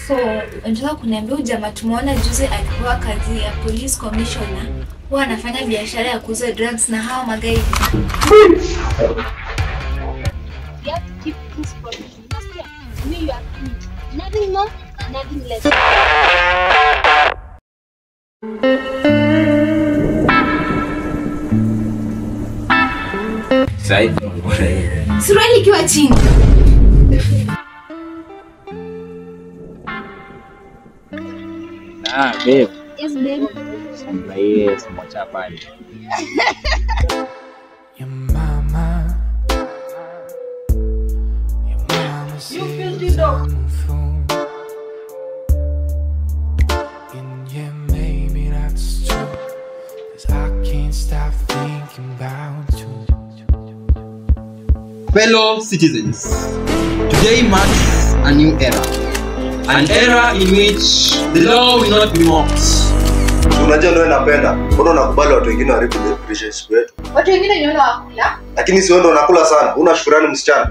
So, unataka kuniambia jamaa tumeona juzi akipewa kazi ya police commissioner, huwa anafanya biashara ya kuuza drugs na hawa magaidi. You have to keep things professional. Me, you are nothing more, nothing less. Suruali ikiwa chini. Babe. Yes, babe. Sampai semua capai. Your mama says I'm a fool. And yeah, maybe that's true, 'cause I can't stop thinking about you. Fellow citizens, today marks a new era. An era in which the law will not be mocked. Unajua ndio napenda. Mbona unakubali watu wengine waribu relationship yetu? Watu wengine niona wakula. Lakini si wewe ndio unakula sana. Una shukrani msichana.